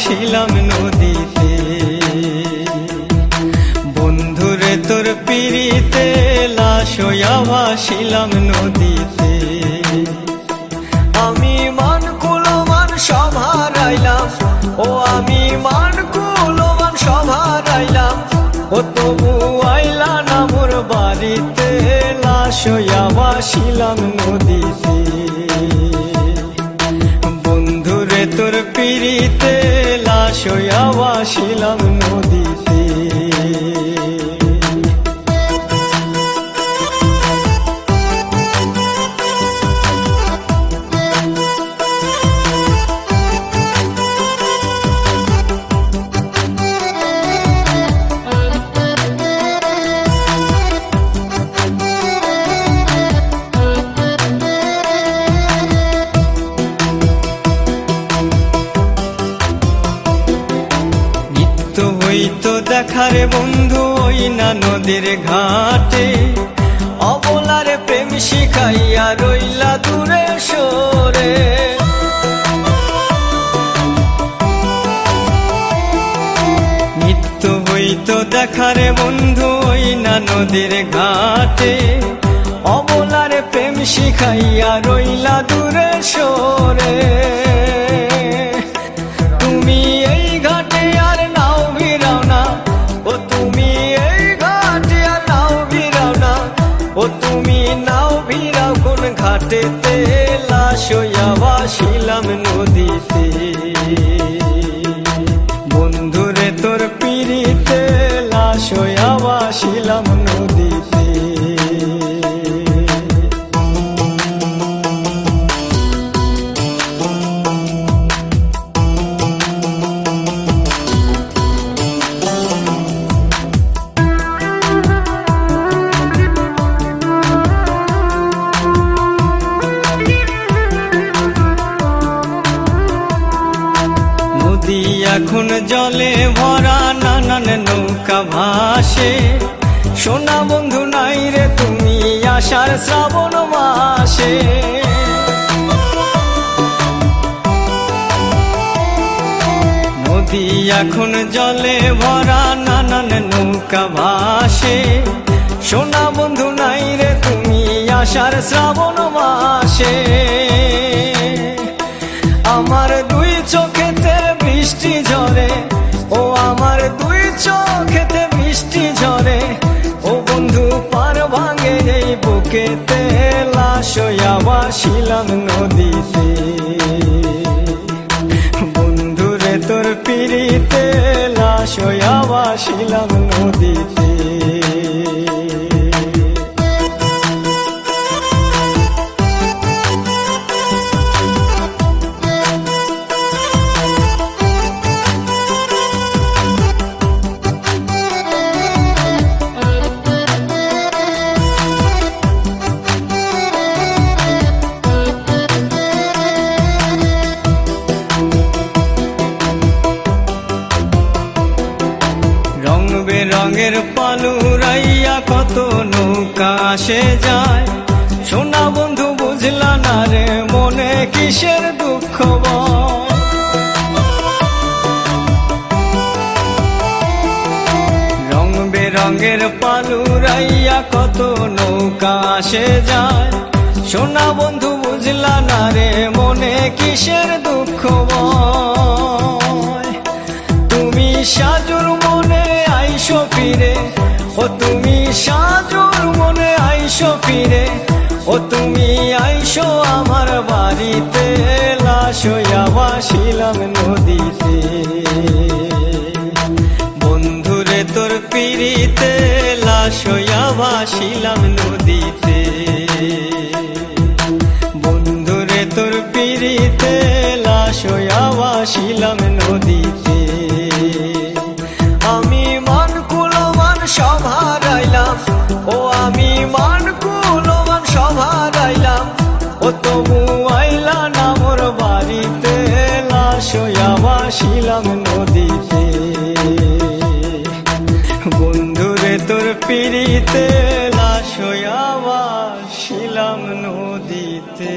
ভাসিলাম নদীতে। বন্ধুরে তোর পিড়িতে লাশ হইয়া ভাসিলাম নদীতে। আমি মান কুলমান সব হারাইলাম, ও আমি মান কুলমান সব হারাইলাম, ও তবু আইলা না মোর বাড়িতে, লাশ হইয়া ভাসিলাম নদীতে। বন্ধুরে তোর পিড়িতে লাশ হইয়া ভাসিলাম নদীতে। হইতো দেখারে বন্ধু ওই না নদীর ঘাটে, অবলারে প্রেম শিখাইয়া রইলা দূরে সরে। নিত্য হইতো দেখারে বন্ধু ওই না নদীর ঘাটে, অবলারে প্রেম শিখাইয়া রইলা দূরে সরে। তুমি এই ঘাটে আর নাও ভিড়াও না, ও তুমি এই ঘাটে আর নাও ভিড়াও না, ও তুমি নাও ভিড়াও কোন ঘাটেতে, লাশ হইয়া ভাসিলাম নদীতে। বন্ধুরে তোর পিড়িতে লাশ হইয়া ভাসিলাম নদীতে। এখন জলে ভরা নানান নৌকা ভাসে, সোনা বন্ধু নাই রে তুমি আষাঢ় শ্রাবণ মাসে। নদী এখন জলে ভরা নানান নৌকা ভাসে, সোনা বন্ধু নাই রে তুমি আষাঢ় শ্রাবণ মাসে। আমার দুই চোখেতে বৃষ্টি ঝরে, ও আমার দুই চোখেতে বৃষ্টি ঝরে, ও বন্ধু পার ভাঙে এই বুকেতে, লাশ হইয়া ভাসিলাম নদীতে। বন্ধুরে তোর পিড়িতে লাশ হইয়া ভাসিলাম নদীতে। রঙের পালুরাইয়া কত নৌকা আসে যায়, সোনা বন্ধু বুঝলা না রে মনে কিসের দুঃখ বল। রং বেরঙের পালুরাইয়া কত নৌকা আসে যায়, সোনা বন্ধু বুঝলা না রে মনে কিসের দুঃখ বল। তুমি সাজুর মনে আইসো ফিরে, ও তুমি সাজুর মনে আইসো ফিরে, ও তুমি আইসো আমার বাড়িতে, লাশ হইয়া ভাসিলাম নদীতে। বন্ধুরে তোর পিড়িতে লাশ হইয়া ভাসিলাম নদীতে। বন্ধুরে তোর পিড়িতে লাশ হইয়া ভাসিলাম নদীতে। আমি মান কুলমান সব হারাইলাম, ও আমি মান কুলমান সব হারাইলাম, ও তবু আইলা না মোর বাড়িতে, লাশ হইয়া ভাসিলাম নদীতে। বন্ধুরে তোর পিড়িতে লাশ হইয়া ভাসিলাম নদীতে।